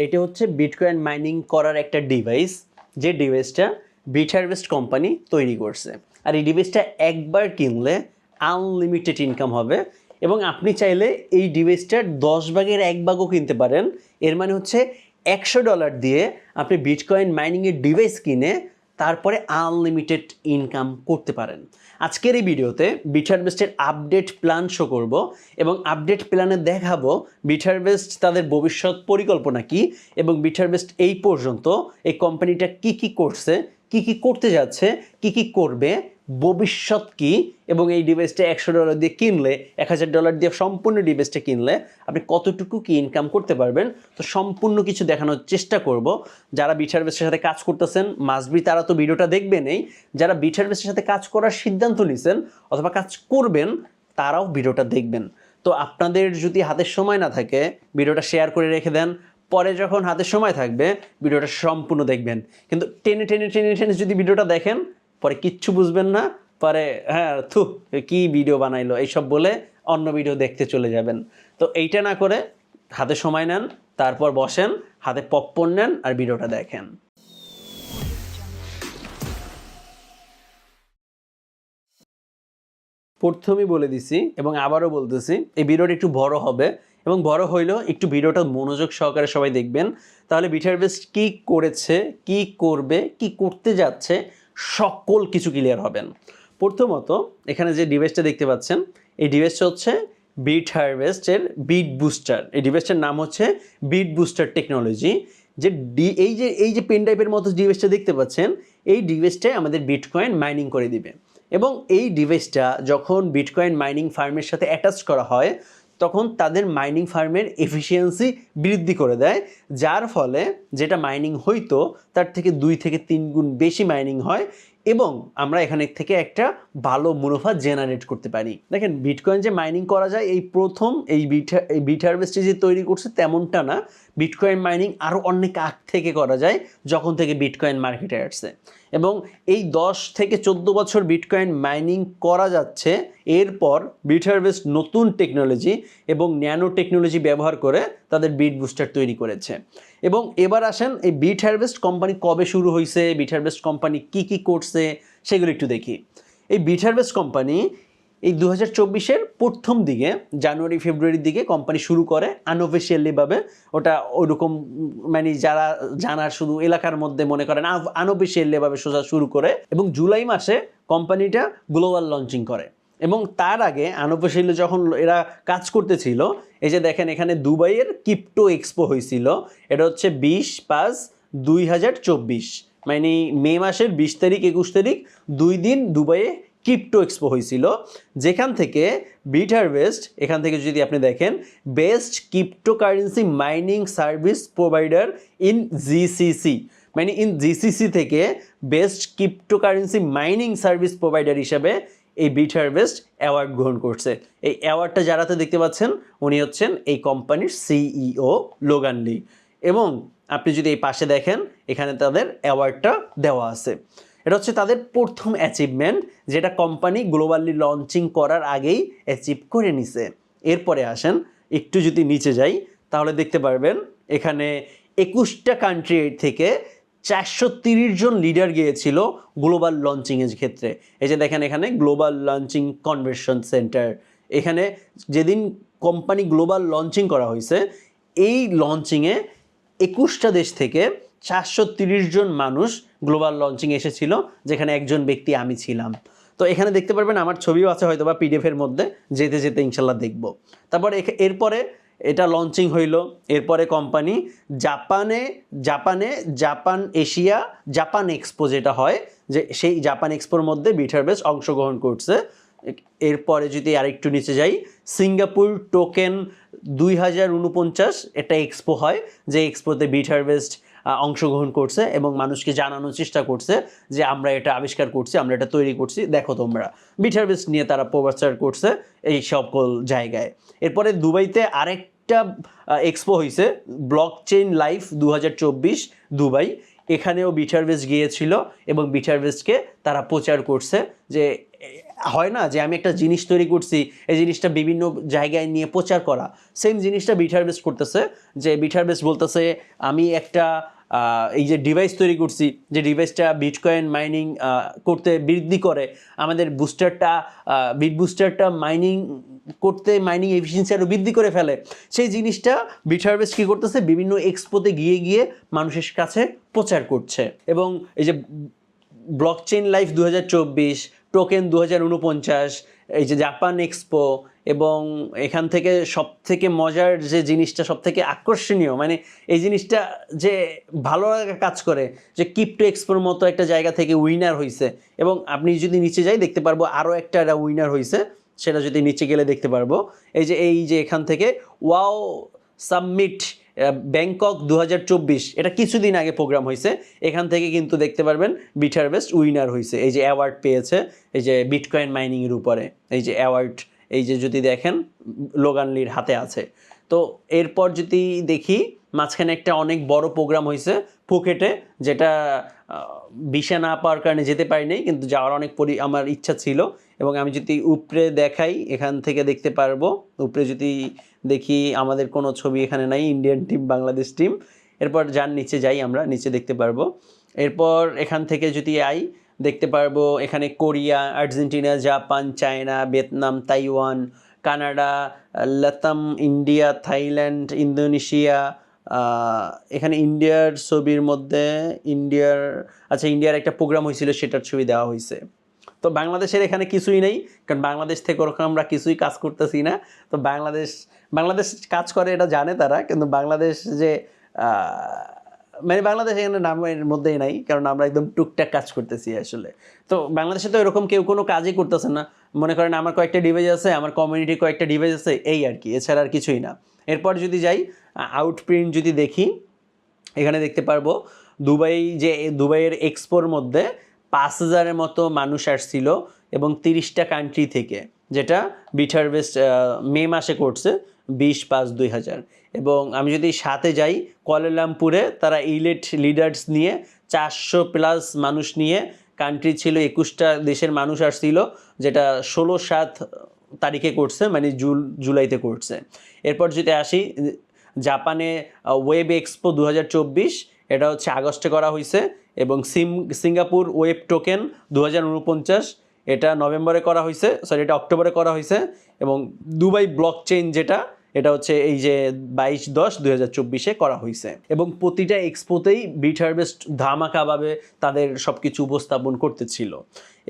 এটা হচ্ছে bitcoin mining করার একটা ডিভাইস, যে ডিভাইসটা বিটহারভেস্ট কোম্পানি তৈরি করছে। আর এই ডিভাইসটা একবার কিনলে আনলিমিটেড ইনকাম হবে, এবং আপনি চাইলে এই ডিভাইসটার 10 ভাগের 1 ভাগও কিনতে পারেন। এর মানে হচ্ছে $100 দিয়ে আপনি বিটকয়েন মাইনিংয়ের ডিভাইস কিনে তারপরে আনলিমিটেড ইনকাম করতে পারেন। আজকের এই ভিডিওতে বিটহারভেস্টের আপডেট প্ল্যান শো করব, এবং আপডেট প্ল্যানে দেখাবো বিটহারভেস্ট তাদের ভবিষ্যৎ পরিকল্পনা কি, এবং বিটহারভেস্ট এই পর্যন্ত এই কোম্পানিটা কি কি করছে, কি কি করতে যাচ্ছে, কি কি করবে, ভবিষ্যৎ কি, এবং এই ডিভাইসটা $100 দিয়ে কিনলে, $1000 দিয়ে সম্পূর্ণ ডিভাইসটা কিনলে আপনি কতটুকু কি ইনকাম করতে পারবেন। তো সম্পূর্ণ কিছু দেখানোর চেষ্টা করব। যারা বিটহারভেস্টের সাথে কাজ করতেছেন মাসবি তারা তো ভিডিওটা দেখবেনই, যারা বিটহারভেস্টের সাথে কাজ করার সিদ্ধান্ত নিছেন অথবা কাজ করবেন তারাও ভিডিওটা দেখবেন। তো আপনাদের যদি হাতের সময় না থাকে ভিডিওটা শেয়ার করে রেখে দেন, পরে যখন হাতের সময় থাকবে ভিডিওটা সম্পূর্ণ দেখবেন। কিন্তু টেনে টেনে টেনে টেনে যদি ভিডিওটা দেখেন পরে কিচ্ছু বুঝবেন না, পরে হ্যাঁ কি ভিডিও বানাইলো এইসব বলে অন্য ভিডিও দেখতে চলে যাবেন। তো এইটা না করে হাতে সময় নেন, তারপর বসেন, হাতে পপকর্ন নেন আর ভিডিওটা দেখেন। প্রথমেই বলে দিছি এবং আবারও বলতেছি, এই ভিডিওটা একটু বড় হবে, এবং বড় হইলেও একটু ভিডিওটা মনোযোগ সহকারে সবাই দেখবেন, তাহলে বিটহারভেস্ট কি করেছে, কি করবে, কি করতে যাচ্ছে সকল কিছু ক্লিয়ার হবেন। প্রথমত এখানে যে ডিভাইসটা দেখতে পাচ্ছেন, এই ডিভাইসটা হচ্ছে বিটহারভেস্টের বিট বুস্টার। এই ডিভাইসটার নাম হচ্ছে বিট বুস্টার টেকনোলজি। যে এই যে পেন ড্রাইভের মতো ডিভাইসটা দেখতে পাচ্ছেন, এই ডিভাইসটাই আমাদের বিটকয়েন মাইনিং করে দিবে। এবং এই ডিভাইসটা যখন বিটকয়েন মাইনিং ফার্মের সাথে অ্যাটাচ করা হয় তখন তাদের মাইনিং ফার্মের এফিসিয়েন্সি বৃদ্ধি করে দেয়, যার ফলে যেটা মাইনিং হইতো তার থেকে 2 থেকে 3 গুণ বেশি মাইনিং হয়, এবং আমরা এখানে থেকে একটা ভালো মুনাফা জেনারেট করতে পারি। দেখেন বিটকয়েন যে মাইনিং করা যায় এই প্রথম এই বিটহারভেস্টে যে তৈরি করছে তেমনটা না, বিটকয়েন মাইনিং আরও অনেক আগ থেকে করা যায় যখন থেকে বিটকয়েন মার্কেটে আসছে। এবং এই 10 থেকে 14 বছর বিটকয়েন মাইনিং করা যাচ্ছে, এরপর বিটহারভেস্ট নতুন টেকনোলজি এবং ন্যানো টেকনোলজি ব্যবহার করে তাদের বিট বুস্টার তৈরি করেছে। এবং এবার আসেন এই বিটহারভেস্ট কোম্পানি কবে শুরু হয়েছে, বিটহারভেস্ট কোম্পানি কি কি করছে সেগুলো একটু দেখি। এই বিটহারভেস্ট কোম্পানি এই 2024-এর প্রথম দিকে জানুয়ারি ফেব্রুয়ারির দিকে কোম্পানি শুরু করে আনঅফিসিয়ালিভাবে। ওটা ওইরকম মানে যারা জানার শুধু এলাকার মধ্যে মনে করেন আনঅফিসিয়ালিভাবে সোজা শুরু করে, এবং জুলাই মাসে কোম্পানিটা গ্লোবাল লঞ্চিং করে। এবং তার আগে আনঅফিসিয়ালি যখন এরা কাজ করতেছিল, এই যে দেখেন এখানে দুবাইয়ের ক্রিপ্টো এক্সপো হয়েছিল, এটা হচ্ছে 20/5/2024, মানে মে মাসের 20 তারিখ 21 তারিখ 2 দিন দুবাইয়ে ক্রিপ্টো এক্সপো হয়েছিল, যেখান থেকে বিটহারভেস্ট, এখান থেকে যদি আপনি দেখেন best cryptocurrency mining service provider in GCC, মানে ইন জিসিসি থেকে best cryptocurrency mining service provider হিসাবে এই বিটহারভেস্ট অ্যাওয়ার্ড গ্রহণ করছে। এই অ্যাওয়ার্ডটা যারাতে দেখতে পাচ্ছেন উনি হচ্ছেন এই কোম্পানির সিইও লোগান লি, এবং আপনি যদি এই পাশে দেখেন এখানে তাদের অ্যাওয়ার্ডটা দেওয়া আছে। এটা হচ্ছে তাদের প্রথম অ্যাচিভমেন্ট, যেটা কোম্পানি গ্লোবালি লঞ্চিং করার আগেই অ্যাচিভ করে নিছে। এরপরে আসেন একটু যদি নিচে যাই তাহলে দেখতে পারবেন এখানে 21টা কান্ট্রি থেকে 430 জন লিডার গিয়েছিল গ্লোবাল লঞ্চিংয়ের ক্ষেত্রে। এই যে দেখেন এখানে গ্লোবাল লঞ্চিং কনভেনশন সেন্টার, এখানে যেদিন কোম্পানি গ্লোবাল লঞ্চিং করা হয়েছে এই লঞ্চিংয়ে 21টা দেশ থেকে 430 জন মানুষ গ্লোবাল লঞ্চিং এসেছিল, যেখানে একজন ব্যক্তি আমি ছিলাম। তো এখানে দেখতে পারবেন আমার ছবিও আছে হয়তো বা পিডিএফের মধ্যে, যেতে যেতে ইনশাল্লাহ দেখব। তারপর এরপরে এটা লঞ্চিং হইল, এরপরে company Japan Asia Japan expo যেটা হয়, যে সেই জাপান এক্সপোর মধ্যে বিটহারভেস্ট অংশগ্রহণ করছে। এরপরে যদি আরেকটু নিচে যাই, সিঙ্গাপুর টোকেন 2049 একটা এক্সপো হয়, যে এক্সপোতে বিটহারভেস্ট অংশগ্রহণ করছে এবং মানুষকে জানানোর চেষ্টা করছে যে আমরা এটা আবিষ্কার করছি, আমরা এটা তৈরি করছি, দেখো তোমরা। বিটহারভেস্ট নিয়ে তারা প্রচার করছে এই সকল জায়গায়। এরপরে দুবাইতে আরেকটা এক্সপো হয়েছে, ব্লকচেইন লাইফ 2024 দুবাই, এখানেও বিটহারভেস্ট গিয়েছিল এবং বিটহারভেস্টকে তারা প্রচার করছে যে হয় না যে আমি একটা জিনিস তৈরি করছি, এই জিনিসটা বিভিন্ন জায়গায় নিয়ে প্রচার করা, সেম জিনিসটা বিট হারভেস্ট করতেছে। যে বিট হারভেস্ট বলতেছে আমি একটা এই যে ডিভাইস তৈরি করছি, যে ডিভাইসটা বিটকয়েন মাইনিং করতে বৃদ্ধি করে, আমাদের বুস্টারটা বিট বুস্টারটা মাইনিং করতে মাইনিং এফিসিয়েন্সি আরও বৃদ্ধি করে ফেলে, সেই জিনিসটা বিট হারভেস্ট কী করতেছে, বিভিন্ন এক্সপোতে গিয়ে গিয়ে মানুষের কাছে প্রচার করছে। এবং এই যে ব্লকচেইন লাইফ 2024, টোকেন 2049, এই যে জাপান এক্সপো, এবং এখান থেকে সবথেকে মজার যে জিনিসটা, সবথেকে আকর্ষণীয়, মানে এই জিনিসটা যে ভালো লাগা কাজ করে, যে ক্রিপ্টো এক্সপোর মতো একটা জায়গা থেকে উইনার হয়েছে। এবং আপনি যদি নিচে যাই দেখতে পারবো আরও একটা উইনার হয়েছে, সেটা যদি নিচে গেলে দেখতে পারবো। এই যে এখান থেকে ওয়াও সাবমিট ব্যাংকক 2024, এটা কিছুদিন আগে প্রোগ্রাম হয়েছে, এখান থেকে কিন্তু দেখতে পারবেন বিট হারভেস্ট উইনার হয়েছে, এই যে অ্যাওয়ার্ড পেয়েছে এই যে বিটকয়েন মাইনিংয়ের উপরে, এই যে অ্যাওয়ার্ড, এই যে যদি দেখেন লোগান লির হাতে আছে। তো এরপর যদি দেখি মাঝখানে একটা অনেক বড় প্রোগ্রাম হয়েছে ফুকেটে, যেটা ভিসা না পাওয়ার কারণে যেতে পারিনি, কিন্তু যাওয়ার অনেক আমার ইচ্ছা ছিল। এবং আমি যদি উপরে দেখাই, এখান থেকে দেখতে পারবো, উপরে যদি দেখি আমাদের কোনো ছবি এখানে নাই, ইন্ডিয়ান টিম, বাংলাদেশ টিম। এরপর যার নিচে যাই, আমরা নিচে দেখতে পারবো। এরপর এখান থেকে যদি দেখতে পারবো এখানে Korea, Argentina, Japan, China, Vietnam, Taiwan, Canada, লাতাম, India, Thailand, Indonesia, এখানে ইন্ডিয়ার ছবির মধ্যে ইন্ডিয়ার একটা প্রোগ্রাম হয়েছিল, সেটার ছবি দেওয়া হয়েছে। তো বাংলাদেশের এখানে কিছুই নেই, কারণ বাংলাদেশ থেকে ওরকম আমরা কিছুই কাজ করতেছি না। তো বাংলাদেশ কাজ করে এটা জানে তারা, কিন্তু বাংলাদেশ যে মানে বাংলাদেশ এখানে নামের মধ্যেই নাই, কারণ আমরা একদম টুকটাক কাজ করতেছি আসলে। তো বাংলাদেশে তো এরকম কেউ কোনো কাজই করতেছে না। মনে করেন আমার কয়েকটা ডিভাইস আছে, আমার কমিউনিটির কয়েকটা ডিভাইস আছে, এই আর কি, এছাড়া আর কিছুই না। এরপর যদি যাই আউটপ্রিন্ট যদি দেখি, এখানে দেখতে পারবো দুবাইয়ের এক্সপোর মধ্যে 5,000-এর মতো মানুষ আসছিল, এবং 30টা কান্ট্রি থেকে, যেটা বিট হারভেস্ট মে মাসে করছে 20/5/2000। এবং আমি যদি সাথে যাই কুয়ালালামপুরে, তারা ইলেট লিডার্স নিয়ে 400+ মানুষ নিয়ে, কান্ট্রি ছিল 21টা দেশের মানুষ আসছিল, যেটা 16/7 তারিখে করছে, মানে জুলাইতে করছে। এরপর যদি আসি জাপানে ওয়েব এক্সপো 2024, এটা হচ্ছে আগস্টে করা হয়েছে। এবং সিঙ্গাপুর ওয়েব টোকেন 2049, এটা নভেম্বরে করা হয়েছে, এটা অক্টোবরে করা হয়েছে। এবং দুবাই ব্লকচেইন এটা হচ্ছে এই যে 22/10/2024 করা হয়েছে। এবং প্রতিটা এক্সপোতেই বিট হারভেস্ট ধামাকাভাবে তাদের সব কিছু উপস্থাপন করতেছিল।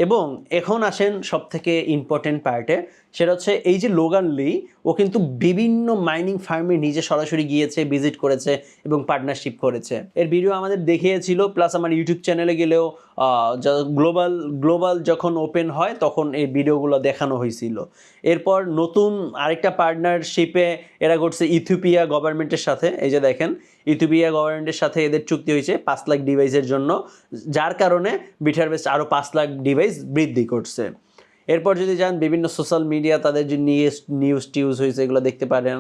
এবং এখন আসেন সব থেকে ইম্পর্টেন্ট পার্টে, সেটা হচ্ছে এই যে লোগান লি, ও কিন্তু বিভিন্ন মাইনিং ফার্মে নিজে সরাসরি গিয়েছে, ভিজিট করেছে এবং পার্টনারশিপ করেছে। এর ভিডিও আমাদের দেখিয়েছিল, প্লাস আমার ইউটিউব চ্যানেলে গেলেও গ্লোবাল যখন ওপেন হয় তখন এই ভিডিওগুলো দেখানো হয়েছিল। এরপর নতুন আরেকটা পার্টনারশিপে এরা করছে ইথিওপিয়া গভর্নমেন্টের সাথে। এই যে দেখেন, ইথিওপিয়া গভর্নমেন্টের সাথে এদের চুক্তি হয়েছে 5 লাখ ডিভাইসের জন্য, যার কারণে বিট হারভেস্ট আরও 5 লাখ ডিভাইস বৃদ্ধি করছে। এরপর যদি যান বিভিন্ন সোশ্যাল মিডিয়া, তাদের যে নিউজ টিউজ হয়েছে এগুলো দেখতে পারেন।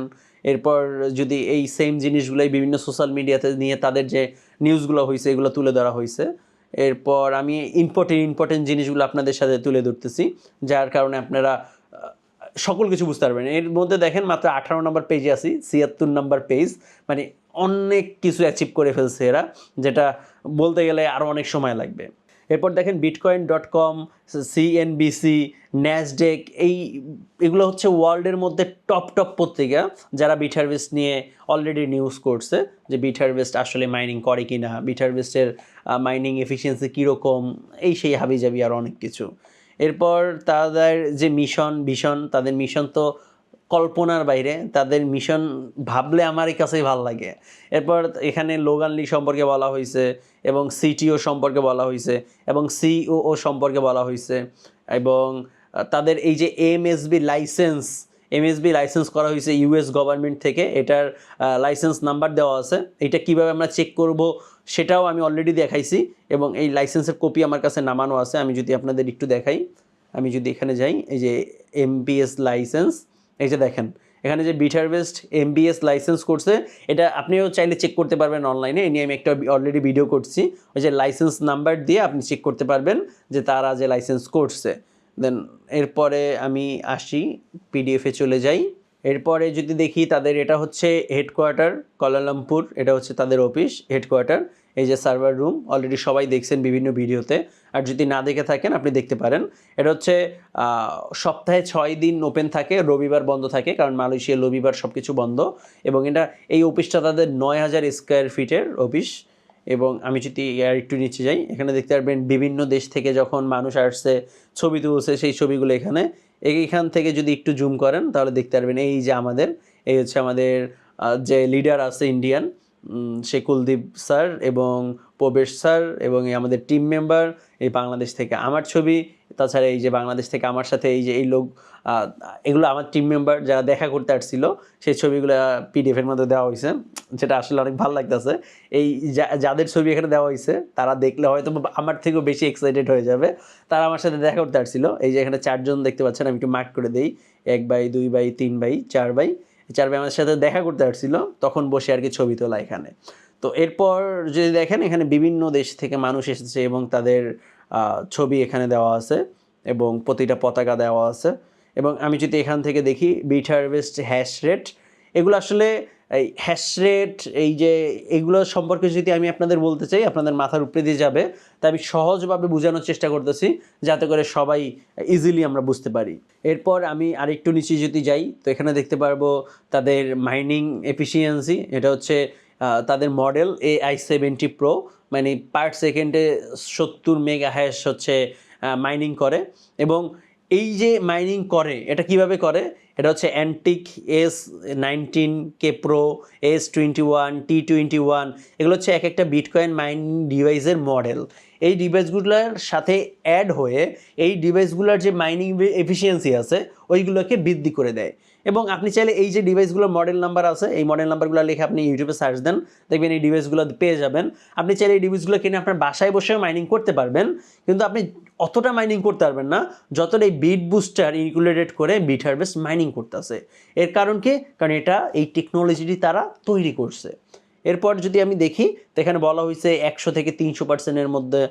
এরপর যদি এই সেম জিনিসগুলোই বিভিন্ন সোশ্যাল মিডিয়াতে নিয়ে তাদের যে নিউজগুলো হয়েছে এগুলো তুলে ধরা হয়েছে। এরপর আমি ইম্পর্টেন্ট জিনিসগুলো আপনাদের সাথে তুলে ধরতেছি, যার কারণে আপনারা সকল কিছু বুঝতে পারবেন। এর মধ্যে দেখেন মাত্র 18 নম্বর পেজে আছি, 76 নম্বর পেজ, মানে অনেক কিছু অ্যাচিভ করে ফেলছে এরা, যেটা বলতে গেলে আরও অনেক সময় লাগবে। এরপর দেখেন bitcoin.com, CNBC, ন্যাসডেক, এগুলো হচ্ছে ওয়ার্ল্ডের মধ্যে টপ পত্রিকা, যারা বিট হারভেস্ট নিয়ে অলরেডি নিউজ করছে, যে বিট হারভেস্ট আসলে মাইনিং করে কি না, বিট হারভেস্টের মাইনিং এফিসিয়েন্সি কীরকম, সেই হাবিজাবি আর অনেক কিছু। এরপর তাদের যে ভিশন, তাদের মিশন তো কল্পনার বাইরে, তাদের মিশন ভাবলে আমারই কাছেই ভালো লাগে। এরপর এখানে লোগান লি সম্পর্কে বলা হয়েছে, এবং সিটিও সম্পর্কে বলা হয়েছে, এবং সিইও সম্পর্কে বলা হয়েছে, এবং তাদের এই যে এমএসবি লাইসেন্স করা হয়েছে ইউএস গভর্নমেন্ট থেকে, এটার লাইসেন্স নাম্বার দেওয়া আছে। এটা কিভাবে আমরা চেক করব সেটাও আমি অলরেডি দেখাইছি, এবং এই লাইসেন্সের কপি আমার কাছে নামানো আছে। আমি যদি আপনাদের একটু দেখাই, আমি যদি এখানে যাই, এই যে এমবিএস লাইসেন্স, এই যে দেখেন এখানে যে বিট হারভেস্ট এমবিএস লাইসেন্স করছে, এটা আপনিও চাইলে চেক করতে পারবেন অনলাইনে। এই নিয়ে আমি একটা অলরেডি ভিডিও করছি, ওই যে লাইসেন্স নাম্বার দিয়ে আপনি চেক করতে পারবেন যে তারা যে লাইসেন্স করছে। দেন এরপরে আমি আসি পিডিএফে চলে যাই। এরপরে যদি দেখি তাদের এটা হচ্ছে হেডকোয়ার্টার কুয়ালালামপুর, এটা হচ্ছে তাদের অফিস হেডকোয়ার্টার। এই যে সার্ভার রুম অলরেডি সবাই দেখছেন বিভিন্ন ভিডিওতে, আর যদি না দেখে থাকেন আপনি দেখতে পারেন। এটা হচ্ছে সপ্তাহে 6 দিন ওপেন থাকে, রবিবার বন্ধ থাকে, কারণ মালয়েশিয়ার রবিবার সব কিছু বন্ধ। এবং এটা এই অফিসটা তাদের 9000 স্কোয়ার ফিটের অফিস। এবং আমি যদি আর একটু নিচে যাই, এখানে দেখতে পারবেন বিভিন্ন দেশ থেকে যখন মানুষ আসছে ছবি তুলছে সেই ছবিগুলো এইখান থেকে যদি একটু জুম করেন তাহলে দেখতে পারবেন এই যে এই হচ্ছে আমাদের যে লিডার আছে ইন্ডিয়ান, সে কুলদীপ স্যার এবং প্রবেশ স্যার, এবং এই আমাদের টিম মেম্বার, এই বাংলাদেশ থেকে আমার ছবি, তাছাড়া এই যে বাংলাদেশ থেকে আমার সাথে এই যে এই লোক, এগুলো আমার টিম মেম্বার যারা দেখা করতে আসছিল, সেই ছবিগুলো পিডিএফের মধ্যে দেওয়া হয়েছে, যেটা আসলে অনেক ভালো লাগতেছে। এই যাদের ছবি এখানে দেওয়া হয়েছে তারা দেখলে হয়তো আমার থেকেও বেশি এক্সাইটেড হয়ে যাবে, তারা আমার সাথে দেখা করতে আসছিল। এই যে এখানে 4 জন দেখতে পাচ্ছেন, আমি একটু মার্ক করে দিই, 1 ভাই 2 ভাই 3 ভাই 4 ভাই, 4 ভাই আমাদের সাথে দেখা করতে আসছিল, তখন বসে আর কি ছবি তোলা এখানে। তো এরপর যদি দেখেন এখানে বিভিন্ন দেশ থেকে মানুষ এসেছে এবং তাদের ছবি এখানে দেওয়া আছে এবং প্রতিটা পতাকা দেওয়া আছে। এবং আমি যদি এখান থেকে দেখি বিট হারভেস্ট হ্যাশ রেট, এগুলো আসলে এই হ্যাশ রেট, এই যে এগুলো সম্পর্কে যদি আমি আপনাদের বলতে চাই আপনাদের মাথার উপরে দিয়ে যাবে, তাই আমি সহজভাবে বোঝানোর চেষ্টা করতেছি যাতে করে সবাই ইজিলি আমরা বুঝতে পারি। এরপর আমি আরেকটু নিচে যদি যাই, তো এখানে দেখতে পারবো তাদের মাইনিং এফিসিয়েন্সি, এটা হচ্ছে তাদের মডেল AI70 Pro, মানে পার সেকেন্ডে 70 মেগা হ্যাশ হচ্ছে মাইনিং করে। এবং এই যে মাইনিং করে এটা কিভাবে করে, এটা হচ্ছে antique S19K Pro, S21, T21, এগুলো হচ্ছে এক একটা বিটকয়েন মাইনিং ডিভাইসের মডেল। এই ডিভাইসগুলোর সাথে অ্যাড হয়ে এই ডিভাইসগুলোর যে মাইনিং এফিসিয়েন্সি আছে ওইগুলোকে বৃদ্ধি করে দেয়। এবং আপনি চাইলে এই যে ডিভাইসগুলোর মডেল নাম্বার আছে, এই মডেল নাম্বারগুলো লিখে আপনি ইউটিউবে সার্চ দেন, দেখবেন এই ডিভাইসগুলো পেয়ে যাবেন। আপনি চাইলে এই ডিভাইসগুলো কিনে আপনার বাসায় বসেও মাইনিং করতে পারবেন, কিন্তু আপনি অতটা মাইনিং করতে পারবেন না যতটা এই বিট বুস্টার ইনক্লুডেড করে বিট হারভেস্ট মাইনিং করতেছে। এর কারণ কি? কারণ এটা এই টেকনোলজিটি তারা তৈরি করছে। এরপর যদি আমি দেখি তো এখানে বলা হয়েছে 100 থেকে 300% মধ্যে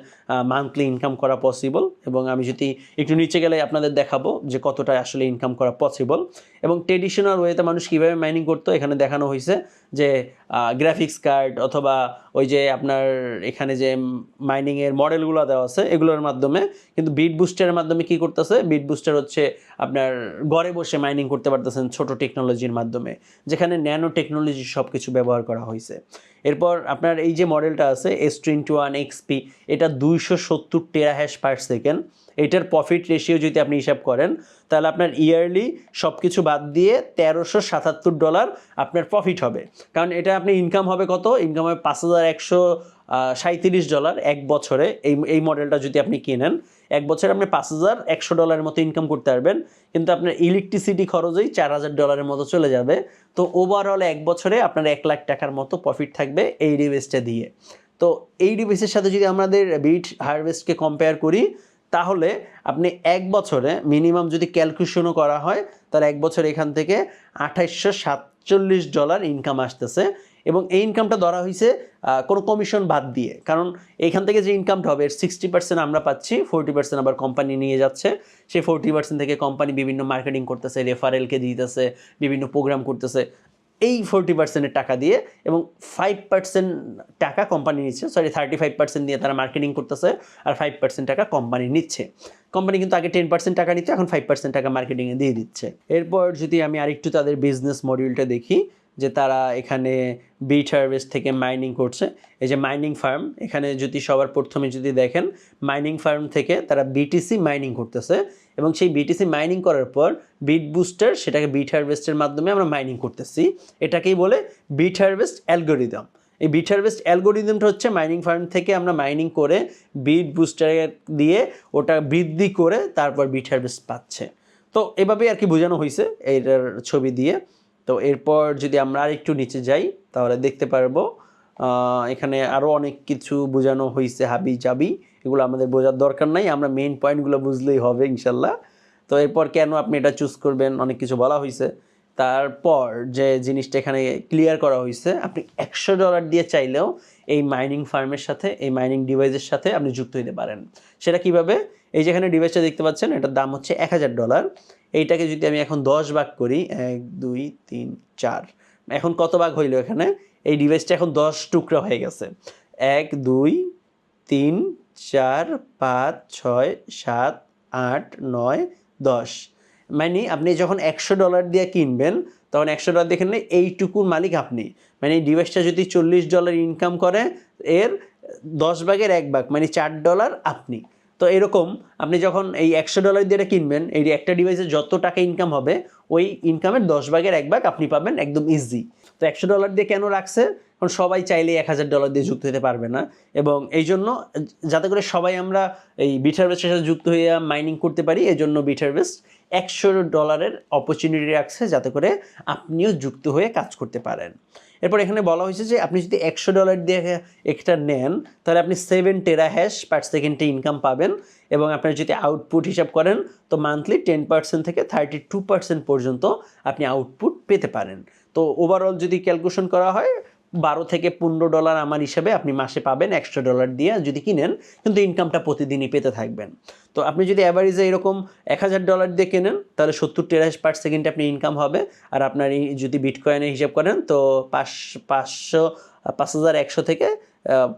মান্থলি ইনকাম করা পসিবল। এবং আমি যদি একটু নিচে গেলে আপনাদের দেখাবো যে কতটা আসলে ইনকাম করা পসিবল। এবং ট্রেডিশনাল ওয়েতে মানুষ কীভাবে মাইনিং করতো এখানে দেখানো হয়েছে, যে গ্রাফিক্স কার্ড অথবা ওই যে আপনার এখানে যে মাইনিংয়ের মডেলগুলো দেওয়া আছে এগুলোর মাধ্যমে। কিন্তু বিট বুস্টারের মাধ্যমে কী করতেছে, বিট বুস্টার হচ্ছে আপনার ঘরে বসে মাইনিং করতে পারতেছেন ছোট টেকনোলজির মাধ্যমে, যেখানে ন্যানো টেকনোলজি সব কিছু ব্যবহার করা হয়েছে। এরপর আপনার এই যে মডেলটা আছে S21 XP, এটা 270 টেরাহ্যাশ পার সেকেন্ড। এটার প্রফিট রেশিও যদি আপনি হিসাব করেন তাহলে আপনার ইয়ারলি সব কিছু বাদ দিয়ে $1377 আপনার প্রফিট হবে। কারণ এটা আপনি ইনকাম হবে কত, ইনকাম হবে $5137 এক বছরে। এই মডেলটা যদি আপনি কিনেন এক বছরে আপনি $5100 মতো ইনকাম করতে পারবেন, কিন্তু আপনার ইলেকট্রিসিটি খরচই $4000 মতো চলে যাবে। তো ওভারঅল এক বছরে আপনার 1 লাখ টাকার মতো প্রফিট থাকবে এই ডিভাইসটা দিয়ে। তো এই ডিভাইসের সাথে যদি আমাদের বিট হারভেস্টকে কম্পেয়ার করি তাহলে আপনি এক বছরে মিনিমাম যদি ক্যালকুলেশনও করা হয় তাহলে এক বছর এখান থেকে $2847 ইনকাম আসতেছে। এবং এই ইনকামটা ধরা হয়েছে কোনো কমিশন বাদ দিয়ে, কারণ এইখান থেকে যে ইনকামটা হবে 60% আমরা পাচ্ছি, 40% আবার কোম্পানি নিয়ে যাচ্ছে। সেই 40% থেকে কোম্পানি বিভিন্ন মার্কেটিং করতেছে, রেফারেলকে দিতেছে, বিভিন্ন প্রোগ্রাম করতেছে এই 40%-এর টাকা দিয়ে। এবং 5% টাকা কোম্পানি নিচ্ছে, 35% দিয়ে তারা মার্কেটিং করতেছে, আর 5% টাকা কোম্পানি নিচ্ছে। কোম্পানি কিন্তু আগে 10% টাকা নিচ্ছে, এখন 5% টাকা মার্কেটিংয়ে দিয়ে দিচ্ছে। এরপর যদি আমি আরেকটু তাদের বিজনেস মডিউলটা দেখি, যে তারা এখানে বিট হারভেস্ট থেকে মাইনিং করছে। এই যে মাইনিং ফার্ম, এখানে যদি সবার প্রথমে যদি দেখেন মাইনিং ফার্ম থেকে তারা বিটিসি মাইনিং করতেছে, এবং সেই বিটিসি মাইনিং করার পর বিট বুস্টার সেটাকে বিট হারভেস্টের মাধ্যমে আমরা মাইনিং করতেছি। এটাকেই বলে বিট হারভেস্ট অ্যালগোরিদম। এই বিট হারভেস্ট অ্যালগোরিদমটা হচ্ছে মাইনিং ফার্ম থেকে আমরা মাইনিং করে বিট বুস্টারে দিয়ে ওটা বৃদ্ধি করে তারপর বিট হারভেস্ট পাচ্ছে। তো এভাবেই আর কি বোঝানো হয়েছে এইটার ছবি দিয়ে। তো এরপর যদি আমরা আর একটু নিচে যাই তাহলে দেখতে পারবো এখানে আরও অনেক কিছু বোঝানো হয়েছে, হাবি জাবি, এগুলো আমাদের বোঝার দরকার নাই, আমরা মেইন পয়েন্টগুলো বুঝলেই হবে ইনশাল্লাহ। তো এরপর কেন আপনি এটা চুজ করবেন অনেক কিছু বলা হয়েছে। তারপর যে জিনিসটা এখানে ক্লিয়ার করা হয়েছে, আপনি $100 দিয়ে চাইলেও এই মাইনিং ফার্মের সাথে, এই মাইনিং ডিভাইসের সাথে আপনি যুক্ত হতে পারেন। সেটা কিভাবে? এই যেখানে ডিভাইসটা দেখতে পাচ্ছেন এটার দাম হচ্ছে $1000। এইটাকে যদি আমি এখন 10 ভাগ করি 1 2 3 4, এখন কত ভাগ হইলো এখানে? এই ডিভাইসটা এখন 10 টুকরা হয়ে গেছে। 1 2 3 4 5 6 7 8 9 10, মানে আপনি যখন $100 দিয়ে কিনবেন তখন $100 দিয়ে কিনলে এইটুকুর মালিক আপনি। মানে এই ডিভাইসটা যদি $40 ইনকাম করে এর 10 ভাগের 1 ভাগ মানে $4 আপনি। তো এরকম আপনি যখন এই $100 দিয়ে এটা কিনবেন, এই একটা ডিভাইসে যত টাকা ইনকাম হবে ওই ইনকামের 10 ভাগের 1 ভাগ আপনি পাবেন একদম ইজি। তো $100 দিয়ে কেন রাখছে? কারণ সবাই চাইলে $1000 দিয়ে যুক্ত হতে পারবে না, এবং এই জন্য যাতে করে সবাই আমরা এই বিটহারভেস্টের সাথে যুক্ত হয়ে মাইনিং করতে পারি, এই জন্য বিটহারভেস্ট $100 অপরচুনিটি রাখছে যাতে করে আপনিও যুক্ত হয়ে কাজ করতে পারেন। এরপর এখানে বলা হয়েছে যে আপনি যদি $100 দিয়ে একটা নেন তাহলে আপনি 7 টেরাহ্যাশ পার সেকেন্ডে ইনকাম পাবেন, এবং আপনার যদি আউটপুট হিসাব করেন তো মান্থলি 10% থেকে 32% পর্যন্ত আপনি আউটপুট পেতে পারেন। তো ওভারঅল যদি ক্যালকুলেশন করা হয় $12 থেকে $15 আমার হিসাবে আপনি মাসে পাবেন $100 দিয়ে যদি কিনেন, কিন্তু ইনকামটা প্রতিদিনই পেতে থাকবেন। তো আপনি যদি অ্যাভারেজে এরকম $1000 দিয়ে কেনেন তাহলে 70 টেরাহ্যাশ পার সেকেন্ডে আপনি ইনকাম হবে, আর আপনার এই যদি বিটকয়েনে হিসাব করেন তো 5100 থেকে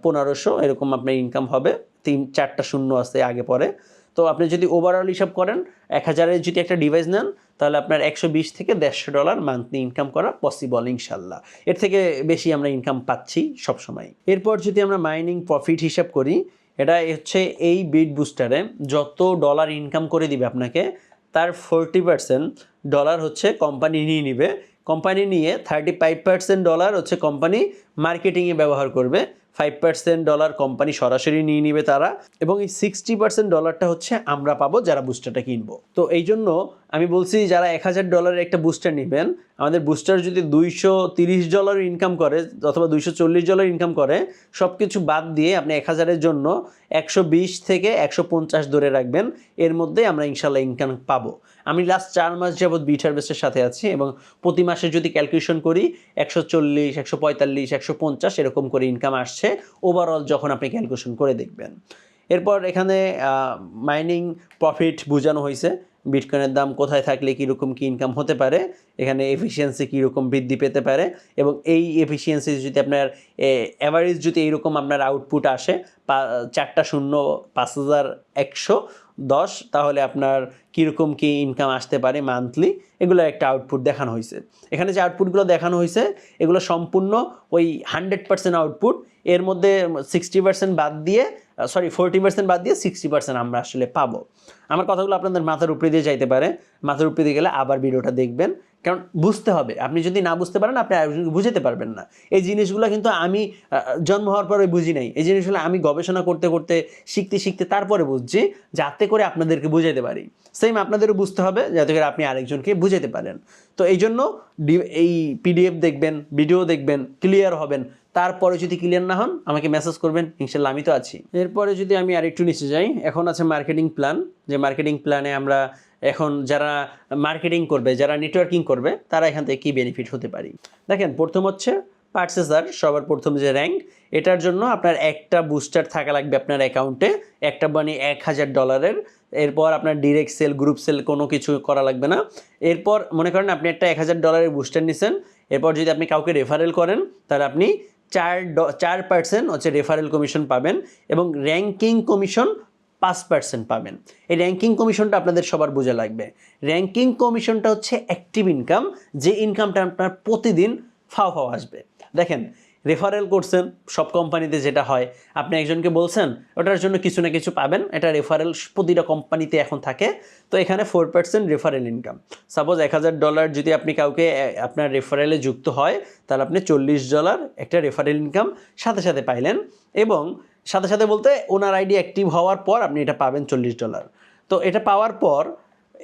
1500 এরকম আপনার ইনকাম হবে। 3-4টা শূন্য আছে আগে পরে। তো আপনি যদি ওভারঅল হিসাব করেন 1000-এর যদি একটা ডিভাইস নেন তাহলে আপনার $120 থেকে $150 মান্থলি ইনকাম করা পসিবল ইনশাল্লাহ। এর থেকে বেশি আমরা ইনকাম পাচ্ছি সবসময়। এরপর যদি আমরা মাইনিং প্রফিট হিসাব করি, এটা হচ্ছে এই বিট বুস্টারে যত ডলার ইনকাম করে দিবে আপনাকে তার 40% ডলার হচ্ছে কোম্পানি নিয়ে নিবে। কোম্পানি নিয়ে 35% ডলার হচ্ছে কোম্পানি মার্কেটিংয়ে ব্যবহার করবে, 5% ডলার কোম্পানি সরাসরি নিয়ে নিবে তারা, এবং এই 60% ডলারটা হচ্ছে আমরা পাবো যারা বুস্টারটা কিনবো। তো এই জন্য আমি বলছি যারা $1000 একটা বুস্টার নেবেন, আমাদের বুস্টার যদি $230 ইনকাম করে অথবা $240 ইনকাম করে, সব কিছু বাদ দিয়ে আপনি 1000-এর জন্য 120 থেকে 150 ধরে রাখবেন, এর মধ্যে আমরা ইনশাল্লাহ ইনকাম পাবো। আমি লাস্ট 4 মাস যাবৎ বিটহারভেস্টের সাথে আছি, এবং প্রতি মাসে যদি ক্যালকুলেশন করি 140, 145, 150 এরকম করে ইনকাম আসছে ওভারঅল যখন আপনি ক্যালকুলেশন করে দেখবেন। এরপর এখানে মাইনিং প্রফিট বোঝানো হয়েছে, বিটকয়েনের দাম কোথায় থাকলে কীরকম কী ইনকাম হতে পারে, এখানে এফিসিয়েন্সি কীরকম বৃদ্ধি পেতে পারে, এবং এই এফিসিয়েন্সি যদি আপনার অ্যাভারেজ যদি এইরকম আপনার আউটপুট আসে 4টা শূন্য 5110, তাহলে আপনার কীরকম কী ইনকাম আসতে পারে মান্থলি, এগুলো একটা আউটপুট দেখানো হয়েছে। এখানে যে আউটপুটগুলো দেখানো হয়েছে এগুলো সম্পূর্ণ ওই 100% আউটপুট, এর মধ্যে 60% বাদ দিয়ে 40% বাদ দিয়ে 60% আমরা আসলে পাবো। আমার কথাগুলো আপনাদের মাথার উপরে দিয়ে যাইতে পারে, মাথার উপরে দিয়ে গেলে আবার ভিডিওটা দেখবেন, কারণ বুঝতে হবে। আপনি যদি না বুঝতে পারেন আপনি আরেকজনকে বুঝাতে পারবেন না। এই জিনিসগুলো কিন্তু আমি জন্ম হওয়ার পরে বুঝি নাই, এই জিনিসগুলো আমি গবেষণা করতে করতে শিখতে শিখতে তারপরে বুঝছি, যাতে করে আপনাদেরকে বুঝাতে পারি। সেম আপনাদেরও বুঝতে হবে যাতে করে আপনি আরেকজনকে বুঝাতে পারেন। তো এই জন্য এই পিডিএফ দেখবেন, ভিডিও দেখবেন, ক্লিয়ার হবেন। তারপরে যদি ক্লিয়ার না হন আমাকে মেসেজ করবেন, ইনশাল্লাহ আমি তো আছি। এরপরে যদি আমি আরেকটু নিচে যাই, এখন আছে মার্কেটিং প্ল্যান। যে মার্কেটিং প্ল্যানে আমরা এখন যারা মার্কেটিং করবে, যারা নেটওয়ার্কিং করবে, তারা এখান থেকে কী বেনিফিট হতে পারি। দেখেন, প্রথম হচ্ছে পার্চেসার, সবার প্রথম যে র্যাঙ্ক, এটার জন্য আপনার একটা বুস্টার থাকা লাগবে আপনার অ্যাকাউন্টে, একটা মানে $1000। এরপর আপনার ডিরেক্ট সেল, গ্রুপ সেল কোনো কিছু করা লাগবে না। এরপর মনে করেন আপনি একটা $1000 বুস্টার নিছেন, এরপর যদি আপনি কাউকে রেফারেল করেন তাহলে আপনি 4% হচ্ছে রেফারেল কমিশন পাবেন, এবং র্যাঙ্কিং কমিশন 5% পাবেন। এই র্যাঙ্কিং কমিশনটা আপনাদের সবার বোঝা লাগবে। র্যাঙ্কিং কমিশনটা হচ্ছে অ্যাক্টিভ ইনকাম, যে ইনকামটা আপনার প্রতিদিন ফাও আসবে। দেখেন, রেফারেল করছেন, সব কোম্পানিতে যেটা হয়, আপনি একজনকে বলছেন ওটার জন্য কিছু না কিছু পাবেন, এটা রেফারেল প্রতিটা কোম্পানিতে এখন থাকে। তো এখানে 4% রেফারেল ইনকাম। সাপোজ $1000 যদি আপনি কাউকে আপনার রেফারেলে যুক্ত হয় তাহলে আপনি $40 একটা রেফারেল ইনকাম সাথে সাথে পাইলেন, এবং সাথে সাথে বলতে ওনার আইডি অ্যাক্টিভ হওয়ার পর আপনি এটা পাবেন $40। তো এটা পাওয়ার পর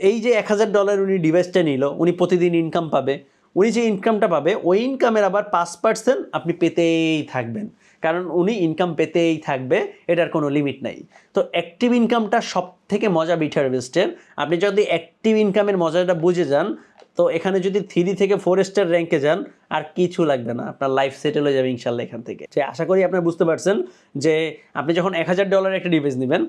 এই যে $1000 উনি ডিভাইসটা নিল, উনি প্রতিদিন ইনকাম পাবে। উনি যে ইনকামটা পাবে ওই ইনকামের আবার 5% আপনি পেতেই থাকবেন, কারণ উনি ইনকাম পেতেই থাকবে, এটার কোনো লিমিট নাই। তো অ্যাক্টিভ ইনকামটা সব থেকে মজা বিটহারভেস্টের। আপনি যদি অ্যাক্টিভ ইনকামের মজাটা বুঝে যান, তো এখানে যদি 3 থেকে 4 স্টার র্যাঙ্কে যান আর কিছু লাগবে না, আপনার লাইফ সেটেল হয়ে যাবে ইনশাল্লাহ এখান থেকে। আশা করি আপনারা বুঝতে পারছেন যে আপনি যখন $1000 একটা ডিভাইস নেবেন,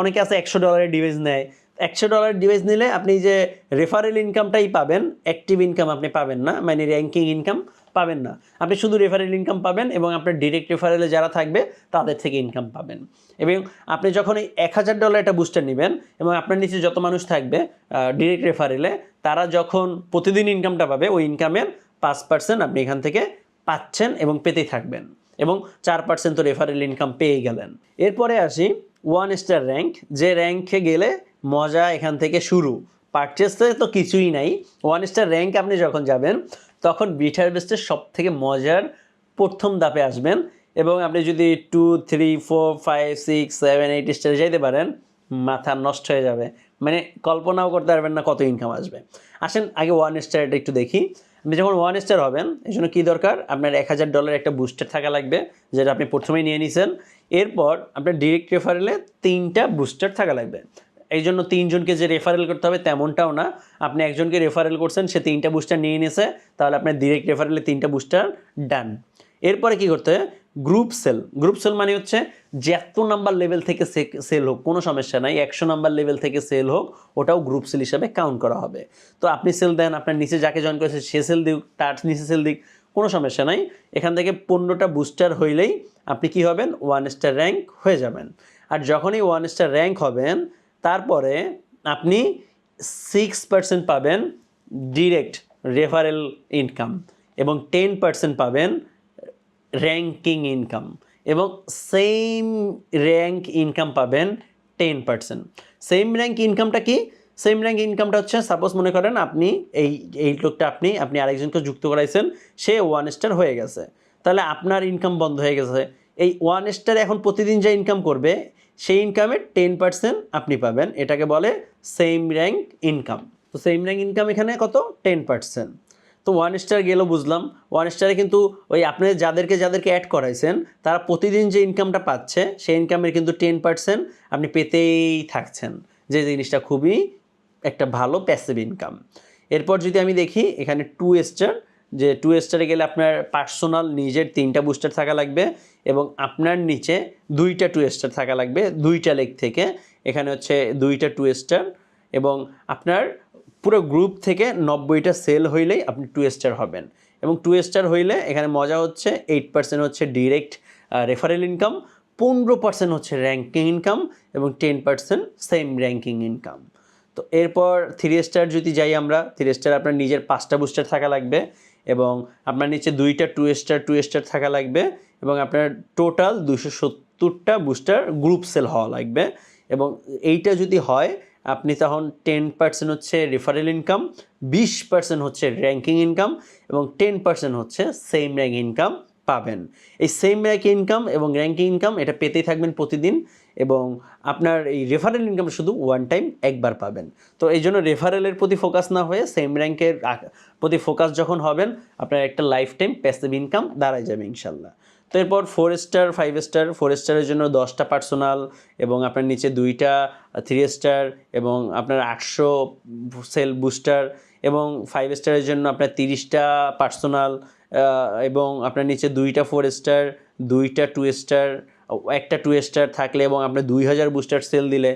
অনেকে আছে $100 ডিভাইস নেয়, $100 ডিভাইস নিলে আপনি যে রেফারেল ইনকামটাই পাবেন, অ্যাক্টিভ ইনকাম আপনি পাবেন না, মানে র্যাঙ্কিং ইনকাম পাবেন না। আপনি শুধু রেফারেল ইনকাম পাবেন এবং আপনার ডিরেক্ট রেফারেলে যারা থাকবে তাদের থেকে ইনকাম পাবেন। এবং আপনি যখন এই $1000 একটা বুস্টার নেবেন এবং আপনার নিচে যত মানুষ থাকবে ডিরেক্ট রেফারেলে, তারা যখন প্রতিদিন ইনকামটা পাবে, ওই ইনকামের 5% আপনি এখান থেকে পাচ্ছেন এবং পেতেই থাকবেন, এবং 4% তো রেফারেল ইনকাম পেয়ে গেলেন। এরপরে আসি 1 স্টার র্যাঙ্ক, যে র্যাঙ্কে গেলে মজা এখান থেকে শুরু। পারচেসে তো কিছুই নাই। 1 স্টার র্যাঙ্ক আপনি যখন যাবেন তখন বিট হারভেস্টের সব থেকে মজার প্রথম ধাপে আসবেন, এবং আপনি যদি 2, 3, 4, 5, 6, 7, 8 স্টারে যাইতে পারেন, মাথা নষ্ট হয়ে যাবে, মানে কল্পনাও করতে পারবেন না কত ইনকাম আসবে। আসেন আগে 1 স্টারটা একটু দেখি। আপনি যখন 1 স্টার হবেন, এই জন্য কী দরকার, আপনার $1000 একটা বুস্টার থাকা লাগবে, যেটা আপনি প্রথমেই নিয়ে নিছেন। এরপর আপনার ডিরেক্ট রেফারেলে 3টা বুস্টার থাকা লাগবে। এই জন্য 3 জনকে যে রেফারেল করতে হবে তেমনটাও না, আপনি একজনকে রেফারেল করছেন, সে 3টা বুস্টার নিয়ে নিয়েছে, তাহলে আপনার ডিরেক্ট রেফারেলে 3টা বুস্টার ডান। এরপরে কি করতে হয়, গ্রুপ সেল। গ্রুপ সেল মানে হচ্ছে যে এত নাম্বার লেভেল থেকে সেল হোক কোনো সমস্যা নাই, 100 নাম্বার লেভেল থেকে সেল হোক, ওটাও গ্রুপ সেল হিসাবে কাউন্ট করা হবে। তো আপনি সেল দেন, আপনার নিচে যাকে জয়েন করেছে সে সেল দিক, তার নিচে সেল দিক, কোনো সমস্যা নাই। এখান থেকে 15টা বুস্টার হইলেই আপনি কি হবেন, 1 স্টার র্যাঙ্ক হয়ে যাবেন। আর যখনই 1 স্টার র্যাঙ্ক হবেন, তারপরে আপনি 6% পাবেন ডিরেক্ট রেফারেল ইনকাম, এবং 10% পাবেন র্যাঙ্কিং ইনকাম, এবং সেম র্যাঙ্ক ইনকাম পাবেন 10%। সেম র্যাঙ্ক ইনকামটা কি, সেম র্যাঙ্ক ইনকামটা হচ্ছে, সাপোজ মনে করেন আপনি এই লোকটা আপনি আরেকজনকে যুক্ত করাইছেন, সে 1 স্টার হয়ে গেছে, তাহলে আপনার ইনকাম বন্ধ হয়ে গেছে। এই 1 স্টার এখন প্রতিদিন যে ইনকাম করবে, সেই ইনকামের 10% আপনি পাবেন, এটাকে বলে সেম র্যাঙ্ক ইনকাম। তো সেম র্যাঙ্ক ইনকাম এখানে কত, 10%। তো 1 স্টার গেল বুঝলাম। 1 স্টারে কিন্তু ওই আপনি যাদেরকে অ্যাড করাইছেন, তারা প্রতিদিন যে ইনকামটা পাচ্ছে, সেই ইনকামের কিন্তু 10% আপনি পেতেই থাকছেন, যে জিনিসটা খুবই একটা ভালো প্যাসিভ ইনকাম। এরপর যদি আমি দেখি এখানে 2 স্টার, যে 2 স্টারে গেলে আপনার পার্সোনাল নিজের 3টা বুস্টার থাকা লাগবে, এবং আপনার নিচে 2টা 2 স্টার থাকা লাগবে 2টা লেগ থেকে। এখানে হচ্ছে 2টা 2 স্টার, এবং আপনার পুরো গ্রুপ থেকে 90টা সেল হইলেই আপনি 2 স্টার হবেন। এবং 2 স্টার হইলে এখানে মজা হচ্ছে 8% হচ্ছে ডিরেক্ট রেফারেল ইনকাম, 15% হচ্ছে র্যাঙ্কিং ইনকাম, এবং 10% সেম র্যাঙ্কিং ইনকাম। তো এরপর 3 স্টার যদি যাই আমরা, 3 স্টার আপনার নিজের 5টা বুস্টার থাকা লাগবে, এবং আপনার নিচে 2টা 2 স্টার থাকা লাগবে, এবং আপনার টোটাল 270টা বুস্টার গ্রুপ সেল হওয়া লাগবে। এবং এইটা যদি হয়, আপনি তখন 10% হচ্ছে রেফারেল ইনকাম, 20% হচ্ছে র্যাঙ্কিং ইনকাম, এবং 10% হচ্ছে সেম র্যাঙ্ক ইনকাম পাবেন। এই সেম র্যাঙ্ক ইনকাম এবং র্যাঙ্কিং ইনকাম এটা পেতেই থাকবেন প্রতিদিন, এবং আপনার এই রেফারেল ইনকাম শুধু ওয়ান টাইম একবার পাবেন। তো এই জন্য রেফারেলের প্রতি ফোকাস না হয়ে সেম র্যাঙ্কের প্রতি ফোকাস যখন হবেন, আপনার একটা লাইফ টাইম প্যাসিভ ইনকাম দাঁড়ায় যাবে ইনশাল্লাহ। তো এরপর 4 স্টার 5 স্টার, 4 স্টারের জন্য 10টা পার্সোনাল, এবং আপনার নিচে 2টা 3 স্টার, এবং আপনার 800 সেল বুস্টার, এবং 5 স্টারের জন্য আপনার 30টা পার্সোনাল, এবং আপনার নিচে 2টা 4 স্টার, 2টা 2 স্টার, একটা 2 স্টার থাকলে, এবং আপনার 2000 বুস্টার সেল দিলে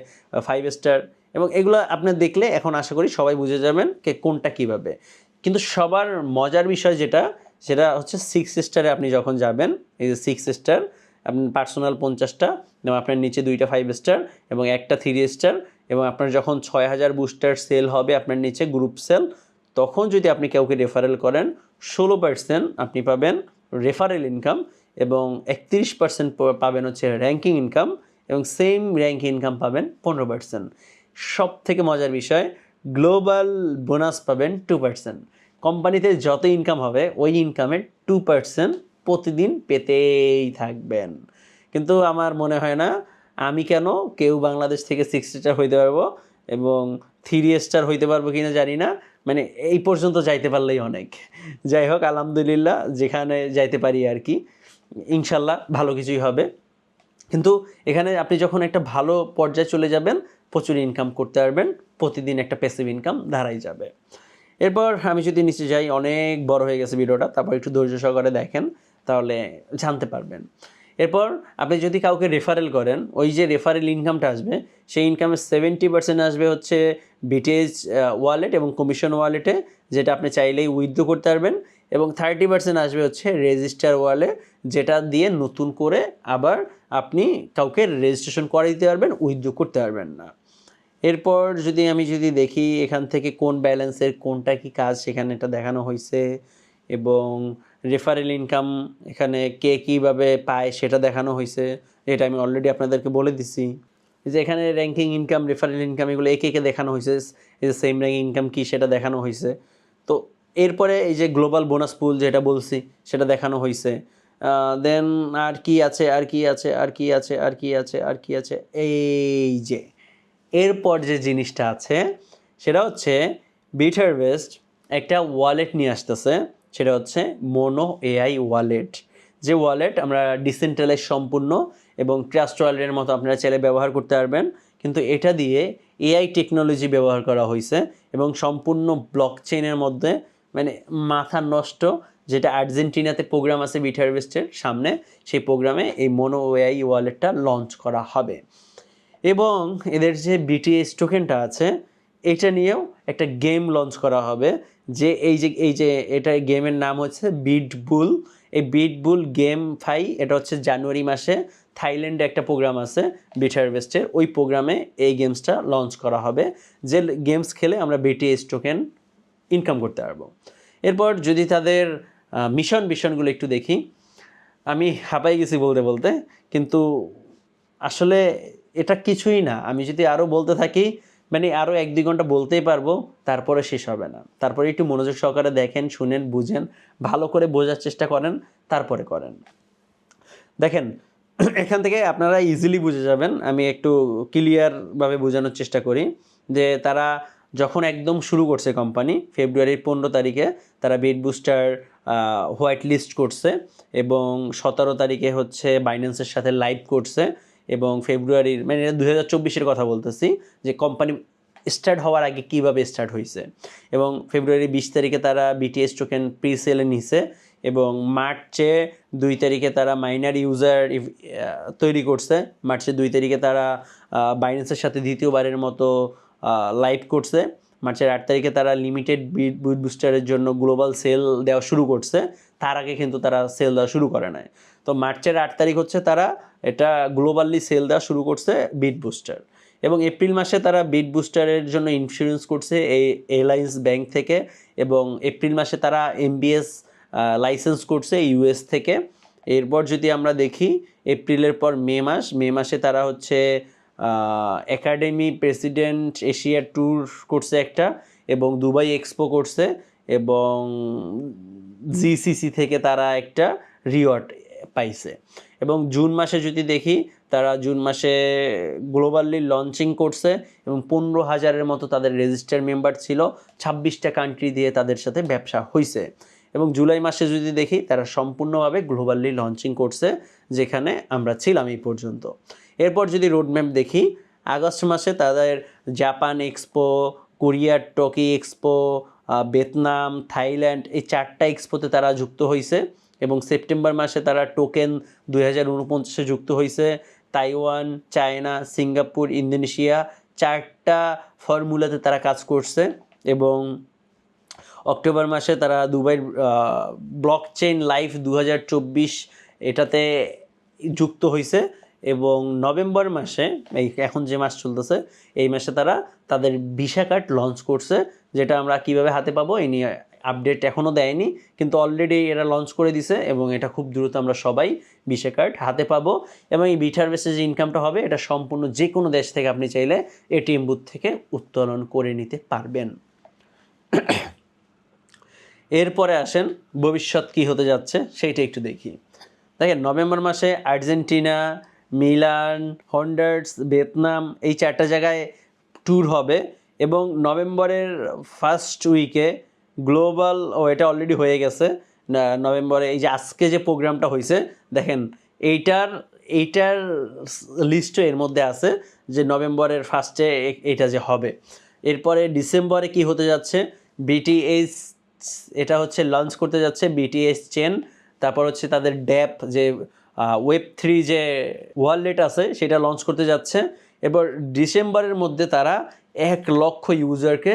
5 স্টার। এবং এগুলো আপনি দেখলে এখন আশা করি সবাই বুঝে যাবেন কে কোনটা কীভাবে। কিন্তু সবার মজার বিষয় যেটা, সেটা হচ্ছে 6 স্টারে আপনি যখন যাবেন, এই যে 6 স্টার, আপনার পার্সোনাল 50টা, এবং আপনার নিচে 2টা 5 স্টার এবং একটা 3 স্টার, এবং আপনার যখন 6000 বুস্টার সেল হবে আপনার নিচে গ্রুপ সেল, তখন যদি আপনি কাউকে রেফারেল করেন, 16% আপনি পাবেন রেফারেল ইনকাম, এবং 31% পাবেন হচ্ছে র্যাঙ্কিং ইনকাম, এবং সেম র্যাঙ্ক ইনকাম পাবেন 15%। সব থেকে মজার বিষয়, গ্লোবাল বোনাস পাবেন 2%। কোম্পানিতে যত ইনকাম হবে ওই ইনকামের 2% প্রতিদিন পেতেই থাকবেন। কিন্তু আমার মনে হয় না আমি কেউ বাংলাদেশ থেকে 6 স্টার হইতে পারবো, এবং 3 স্টার হইতে পারবো কিনা জানি না, মানে এই পর্যন্ত যাইতে পারলেই অনেক। যাই হোক, আলহামদুলিল্লাহ যেখানে যাইতে পারি আর কি, ইনশাল্লাহ ভালো কিছুই হবে। কিন্তু এখানে আপনি যখন একটা ভালো পর্যায়ে চলে যাবেন, প্রচুর ইনকাম করতে পারবেন, প্রতিদিন একটা প্যাসিভ ইনকাম দাঁড়াই যাবে। এরপর আমি যদি নিচে যাই, অনেক বড় হয়ে গেছে ভিডিওটা, তারপর একটু ধৈর্য সহকারে দেখেন, তাহলে জানতে পারবেন। এরপর আপনি যদি কাউকে রেফারেল করেন, ওই যে রেফারেল ইনকামটা আসবে, সেই ইনকামের 70% আসবে হচ্ছে বিটিএস ওয়ালেট এবং কমিশন ওয়ালেটে, যেটা আপনি চাইলেই উইথড্র করতে পারবেন, এবং 30% আসবে হচ্ছে রেজিস্টার ওয়ালেট, যেটা দিয়ে নতুন করে আবার আপনি কাউকে রেজিস্ট্রেশন করে দিতে পারবেন, উইথড্র করতে পারবেন না। এরপর আমি যদি দেখি এখান থেকে কোন ব্যালেন্সের কোনটা কি কাজ, সেখানে এটা দেখানো হয়েছে, এবং রেফারেল ইনকাম এখানে কে কীভাবে পায় সেটা দেখানো হয়েছে, এটা আমি অলরেডি আপনাদেরকে বলে দিছি। যে এখানে র্যাঙ্কিং ইনকাম, রেফারেল ইনকাম, এগুলো একে একে দেখানো হয়েছে, এই যে সেম র্যাঙ্ক ইনকাম কী সেটা দেখানো হয়েছে। তো এরপরে এই যে গ্লোবাল বোনাস পুল যেটা বলছি সেটা দেখানো হয়েছে। দেন আর কি আছে, আর কি আছে, আর কি আছে, আর কি আছে, আর কি আছে, এই যে এরপর যে জিনিসটা আছে সেটা হচ্ছে বিটারবেস্ট একটা ওয়ালেট নিয়ে আসতেছে, সেটা হচ্ছে মোনো এআই ওয়ালেট। যে ওয়ালেট আমরা ডিসেন্ট্রালাইজ সম্পূর্ণ এবং ট্রাস্ট ওয়ালেটের মতো আপনারা চাইলে ব্যবহার করতে পারবেন, কিন্তু এটা দিয়ে এআই টেকনোলজি ব্যবহার করা হয়েছে এবং সম্পূর্ণ ব্লক চেইনের মধ্যে, মানে মাথা নষ্ট, যেটা আর্জেন্টিনাতে প্রোগ্রাম আছে বিটারবেস্টের সামনে, সেই প্রোগ্রামে এই মোনো এআই ওয়ালেটটা লঞ্চ করা হবে। এবং এদের যে বিটিএস টোকেনটা আছে, এটা নিয়েও একটা গেম লঞ্চ করা হবে, যে এই যে এটা গেমের নাম হচ্ছে বিটবুল। এই বিটবুল গেম এটা হচ্ছে জানুয়ারি মাসে থাইল্যান্ডে একটা প্রোগ্রাম আছে বিটারবেস্টের, ওই প্রোগ্রামে এই গেমসটা লঞ্চ করা হবে, যে গেমস খেলে আমরা বিটিএস টোকেন ইনকাম করতে পারবো। এরপর যদি তাদের মিশনগুলো একটু দেখি, আমি হাঁপাই গেছি বলতে বলতে, কিন্তু আসলে এটা কিছুই না। আমি যদি আরও বলতে থাকি, মানে আরও 1-2 ঘন্টা বলতেই পারবো, তারপরে শেষ হবে না। তারপরে একটু মনোযোগ সহকারে দেখেন, শুনেন, বুঝেন, ভালো করে বোঝার চেষ্টা করেন, তারপরে করেন। দেখেন এখান থেকে আপনারা ইজিলি বুঝে যাবেন। আমি একটু ক্লিয়ারভাবে বোঝানোর চেষ্টা করি, যে তারা যখন একদম শুরু করছে কোম্পানি, ফেব্রুয়ারির 15 তারিখে তারা বিট বুস্টার হোয়াইট লিস্ট করছে, এবং 17 তারিখে হচ্ছে বাইন্যান্সের সাথে লাইভ করছে, এবং ফেব্রুয়ারির, মানে 2024-এর কথা বলতেছি, যে কোম্পানি স্টার্ট হওয়ার আগে কীভাবে স্টার্ট হয়েছে, এবং ফেব্রুয়ারি 20 তারিখে তারা বিটিএস টোকেন প্রি সেলে নিছে, এবং মার্চে 2 তারিখে তারা মাইনার ইউজার তৈরি করছে, মার্চে 2 তারিখে তারা বাইন্যান্সের সাথে দ্বিতীয়বারের মতো লাইভ করছে, মার্চের 8 তারিখে তারা লিমিটেড বিট বুস্টারের জন্য গ্লোবাল সেল দেওয়া শুরু করছে, তার আগে কিন্তু তারা সেল দেওয়া শুরু করে নাই। তো মার্চের 8 তারিখ হচ্ছে তারা এটা গ্লোবালি সেল দেওয়া শুরু করছে বিট বুস্টার, এবং এপ্রিল মাসে তারা বিট বুস্টারের জন্য ইন্স্যুরেন্স করছে এই এলায়েন্স ব্যাংক থেকে, এবং এপ্রিল মাসে তারা এমবিএস লাইসেন্স করছে ইউএস থেকে। এরপর যদি আমরা দেখি এপ্রিলের পর মে মাসে তারা হচ্ছে একাডেমি প্রেসিডেন্ট এশিয়া ট্যুর করছে একটা, এবং দুবাই এক্সপো করছে, এবং জিসিসি থেকে তারা একটা রিওয়ার্ড পাইছে। এবং জুন মাসে যদি দেখি, তারা জুন মাসে গ্লোবালি লঞ্চিং করছে, এবং 15,000-এর মতো তাদের রেজিস্টার মেম্বার ছিল, 26টা কান্ট্রি দিয়ে তাদের সাথে ব্যবসা হয়েছে। এবং জুলাই মাসে যদি দেখি, তারা সম্পূর্ণভাবে গ্লোবালি লঞ্চিং করছে, যেখানে আমরা ছিলাম এই পর্যন্ত। এরপর যদি রোডম্যাপ দেখি, আগস্ট মাসে তাদের জাপান এক্সপো, কোরিয়া টোকি এক্সপো, ভিয়েতনাম, থাইল্যান্ড, এই 4টা এক্সপোতে তারা যুক্ত হয়েছে, এবং সেপ্টেম্বর মাসে তারা টোকেন 2049-এ যুক্ত হয়েছে, তাইওয়ান, চায়না, সিঙ্গাপুর, ইন্দোনেশিয়া, 4টা ফর্মুলাতে তারা কাজ করছে, এবং অক্টোবর মাসে তারা দুবাইয়ের ব্লকচেইন লাইভ 2024 এটাতে যুক্ত হয়েছে, এবং নভেম্বর মাসে, এই এখন যে মাস চলতেছে, এই মাসে তারা তাদের ভিসা কার্ড লঞ্চ করছে, যেটা আমরা কিভাবে হাতে পাবো এই নিয়ে আপডেট এখনও দেয়নি, কিন্তু অলরেডি এরা লঞ্চ করে দিছে, এবং এটা খুব দ্রুত আমরা সবাই ভিসা কার্ড হাতে পাবো। এবং এই বিটারবেস্টে যে ইনকামটা হবে, এটা সম্পূর্ণ যে কোনো দেশ থেকে আপনি চাইলে এটিএম বুথ থেকে উত্তোলন করে নিতে পারবেন। এরপরে আসেন ভবিষ্যৎ কি হতে যাচ্ছে সেইটা একটু দেখি। দেখেন নভেম্বর মাসে আর্জেন্টিনা, মিলান, হন্ডার্স, ভিয়েতনাম, এই 4টা জায়গায় ট্যুর হবে, এবং নভেম্বরের ফার্স্ট উইকে গ্লোবাল, এটা অলরেডি হয়ে গেছে নভেম্বরে, এই যে আজকে যে প্রোগ্রামটা হয়েছে, দেখেন এইটার লিস্টও এর মধ্যে আছে, যে নভেম্বরের ফার্স্টে এটা যে হবে। এরপরে ডিসেম্বরে কি হতে যাচ্ছে, বিটিএস এটা হচ্ছে লঞ্চ করতে যাচ্ছে, বিটিএস চেন। তারপর হচ্ছে তাদের ড্যাপ যে ওয়েব3 যে ওয়ালেট আছে সেটা লঞ্চ করতে যাচ্ছে। এবার ডিসেম্বরের মধ্যে তারা 1 লক্ষ ইউজারকে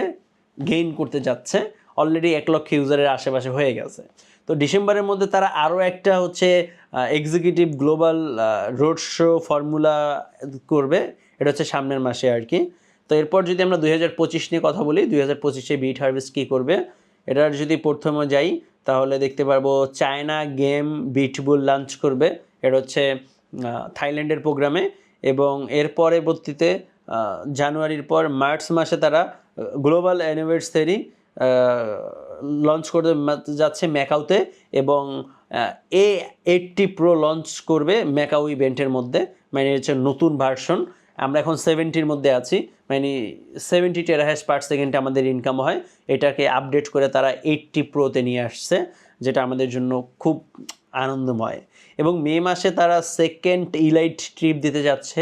গেইন করতে যাচ্ছে। অলরেডি 1 লক্ষ ইউজারের আশেপাশে হয়ে গেছে। তো ডিসেম্বরের মধ্যে তারা আরও একটা হচ্ছে executive global road show formula করবে, এটা হচ্ছে সামনের মাসে আর কি। তো এরপর যদি আমরা 2025 নিয়ে কথা বলি, 2025-এ বিট হারভেস্ট কী করবে, এটার যদি প্রথমে যাই তাহলে দেখতে পারবো চায়না গেম বিটবুল লঞ্চ করবে, এটা হচ্ছে থাইল্যান্ডের প্রোগ্রামে। এবং এর পরবর্তীতে জানুয়ারির পর মার্চ মাসে তারা গ্লোবাল অ্যানিভার্সারি লঞ্চ করতে যাচ্ছে ম্যাকাউতে, এবং A80 Pro লঞ্চ করবে ম্যাকাউ ইভেন্টের মধ্যে, মানে হচ্ছে নতুন ভার্সন। আমরা এখন 70-র মধ্যে আছি, মানে 70 টেরাহ্যাশ পার সেকেন্ডে আমাদের ইনকাম হয়, এটাকে আপডেট করে তারা 80 Proতে নিয়ে আসছে, যেটা আমাদের জন্য খুব আনন্দময়। এবং মে মাসে তারা সেকেন্ড ইলাইট ট্রিপ দিতে যাচ্ছে,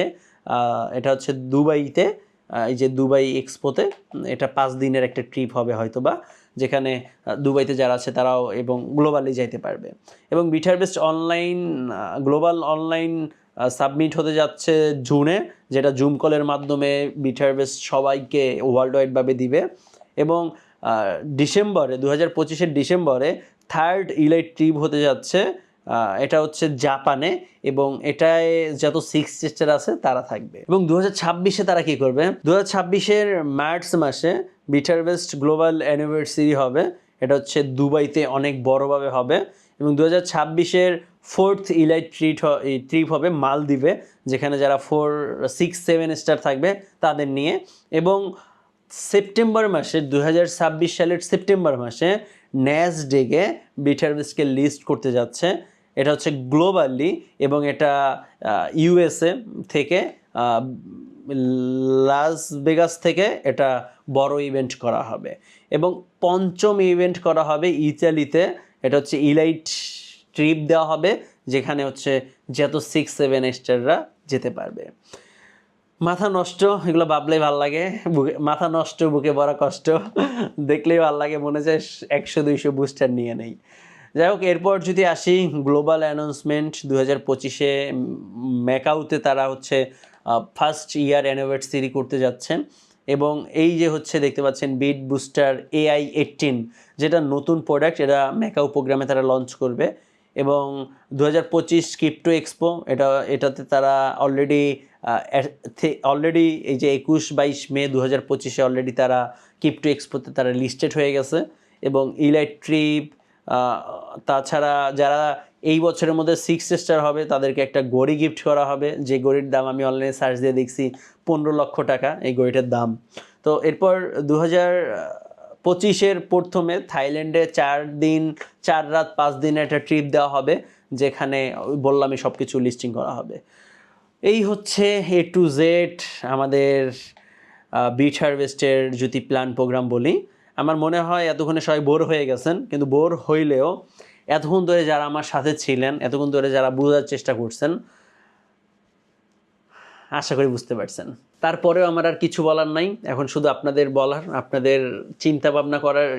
এটা হচ্ছে দুবাইতে, এই যে দুবাই এক্সপোতে। এটা 5 দিনের একটা ট্রিপ হবে হয়তোবা, যেখানে দুবাইতে যারা আছে তারাও এবং গ্লোবালি যাইতে পারবে। এবং Bit Harvest online global online submit হতে যাচ্ছে জুনে, যেটা জুম কলের মাধ্যমে বিট হারভেস্ট সবাইকে ওয়ার্ল্ড ওয়াইডভাবে দিবে। এবং ডিসেম্বরে 2025-এর ডিসেম্বরে থার্ড ইলাইট ট্রিপ হতে যাচ্ছে, এটা হচ্ছে জাপানে, এবং এটায় যত 6 টেস্টার আছে তারা থাকবে। এবং 2026-এ তারা কি করবে, 2026-এর মার্চ মাসে বিট হারভেস্ট গ্লোবাল অ্যানিভার্সারি হবে, এটা হচ্ছে দুবাইতে অনেক বড়োভাবে হবে। এবং 2026-এর ফোর্থ ইলাইট ট্রিপ হবে মালদ্বীপে, যেখানে যারা 4, 6, 7 স্টার থাকবে তাদের নিয়ে। এবং সেপ্টেম্বর মাসে 2026 সালের সেপ্টেম্বর মাসে ন্যাসডেকে বিট হারভেস্টকে লিস্ট করতে যাচ্ছে, এটা হচ্ছে গ্লোবালি, এবং এটা ইউএসএ থেকে লাস ভেগাস থেকে এটা বড় ইভেন্ট করা হবে। এবং পঞ্চম ইভেন্ট করা হবে ইতালিতে, এটা হচ্ছে ইলাইট ট্রিপ দেওয়া হবে, যেখানে হচ্ছে যত 6, 7 স্টাররা যেতে পারবে। মাথা নষ্ট, এগুলো ভাবলেই ভাল লাগে, বুকে মাথা নষ্ট, বুকে বড় কষ্ট, দেখলেই ভাল লাগে, মনে হয় 100-200 বুস্টার নিয়ে নেই। যাই হোক, এরপর যদি আসি গ্লোবাল অ্যানাউন্সমেন্ট, 2025-এ ম্যাকাউতে তারা হচ্ছে ফার্স্ট ইয়ার অ্যানিভার্সারি করতে যাচ্ছেন। এবং এই যে হচ্ছে দেখতে পাচ্ছেন বিট বুস্টার AI18, যেটা নতুন প্রোডাক্ট, এটা ম্যাকাউ প্রোগ্রামে তারা লঞ্চ করবে। এবং 2025 ক্রিপ্টো এক্সপো, এটাতে তারা অলরেডি এই যে 21-22 মে 2025-এ অলরেডি তারা ক্রিপ্টো এক্সপোতে তারা লিস্টেড হয়ে গেছে। এবং ইলাইট ট্রিপ, তাছাড়া যারা এই বছরের মধ্যে 6 স্টার হবে তাদেরকে একটা ঘড়ি গিফট করা হবে, যে ঘড়ির দাম আমি অনলাইনে সার্চ দিয়ে দেখছি 15 লক্ষ টাকা এই ঘড়িটার দাম। তো এরপর 2025-এর প্রথমে থাইল্যান্ডে 4 দিন 4 রাত 5 দিনের একটা ট্রিপ দেওয়া হবে, যেখানে বললামই সব কিছু লিস্টিং করা হবে। এই হচ্ছে A to Z আমাদের বিট হারভেস্টের যদি প্ল্যান প্রোগ্রাম বলি। আমার মনে হয় এতক্ষণে সবাই বোর হয়ে গেছেন, কিন্তু বোর হইলেও এতক্ষণ ধরে যারা আমার সাথে ছিলেন, এতক্ষণ ধরে যারা বোঝার চেষ্টা করছেন, আশা করি বুঝতে পারছেন। তারপরেও আমার আর কিছু বলার নাই, এখন শুধু আপনাদের বলার, আপনাদের চিন্তা ভাবনা করার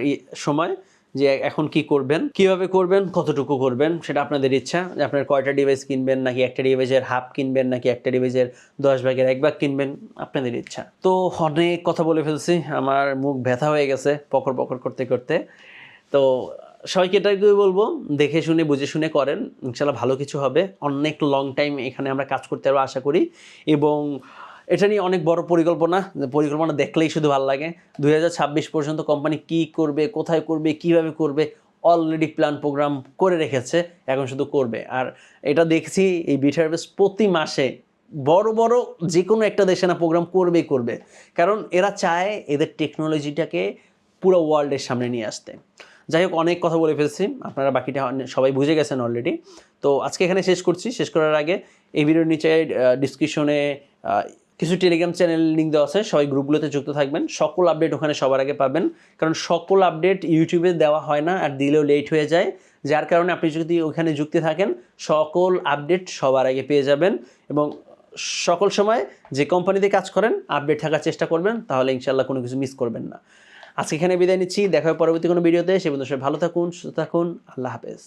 সময়, যে এখন কি করবেন, কিভাবে করবেন, কতটুকু করবেন, সেটা আপনাদের ইচ্ছা। যে আপনার কয়টা ডিভাইস কিনবেন, নাকি একটা ডিভাইসের হাফ কিনবেন, নাকি একটা ডিভাইসের 10 ভাগের 1 ভাগ কিনবেন, আপনাদের ইচ্ছা। তো অনেক কথা বলে ফেলছি, আমার মুখ ব্যথা হয়ে গেছে পকর পকর করতে করতে। তো সবাইকে এটাই বলবো, দেখে শুনে বুঝে শুনে করেন, ইনশাল্লাহ ভালো কিছু হবে। অনেক লং টাইম এখানে আমরা কাজ করতে পারবো আশা করি। এবং এটা নিয়ে অনেক বড় পরিকল্পনা দেখলেই শুধু ভালো লাগে। 2026 পর্যন্ত কোম্পানি কি করবে, কোথায় করবে, কিভাবে করবে, অলরেডি প্ল্যান প্রোগ্রাম করে রেখেছে, এখন শুধু করবে। আর এটা দেখছি এই বিট হারভেস্ট প্রতি মাসে বড় বড় যে কোনো একটা দেশে না প্রোগ্রাম করবে, কারণ এরা চায় এদের টেকনোলজিটাকে পুরো ওয়ার্ল্ডের সামনে নিয়ে আসতে। যাই হোক, অনেক কথা বলে ফেলছি, আপনারা বাকিটা সবাই বুঝে গেছেন অলরেডি। তো আজকে এখানে শেষ করছি। শেষ করার আগে এই ভিডিওর নিচে ডিসক্রিপশনে কিছু টেলিগ্রাম চ্যানেল লিঙ্ক দেওয়া আছে, সবাই গ্রুপগুলোতে যুক্ত থাকবেন, সকল আপডেট ওখানে সবার আগে পাবেন। কারণ সকল আপডেট ইউটিউবে দেওয়া হয় না, আর দিলেও লেট হয়ে যায়, যার কারণে আপনি যদি ওখানে যুক্ত থাকেন সকল আপডেট সবার আগে পেয়ে যাবেন। এবং সকল সময় যে কোম্পানিতে কাজ করেন আপডেট থাকার চেষ্টা করবেন, তাহলে ইনশাল্লাহ কোনো কিছু মিস করবেন না। আজকে এখানে বিদায় নিচ্ছি, দেখা হবে পরবর্তী কোনো ভিডিওতে। সে পর্যন্ত সবাই ভালো থাকুন, সুস্থ থাকুন, আল্লাহ হাফেজ।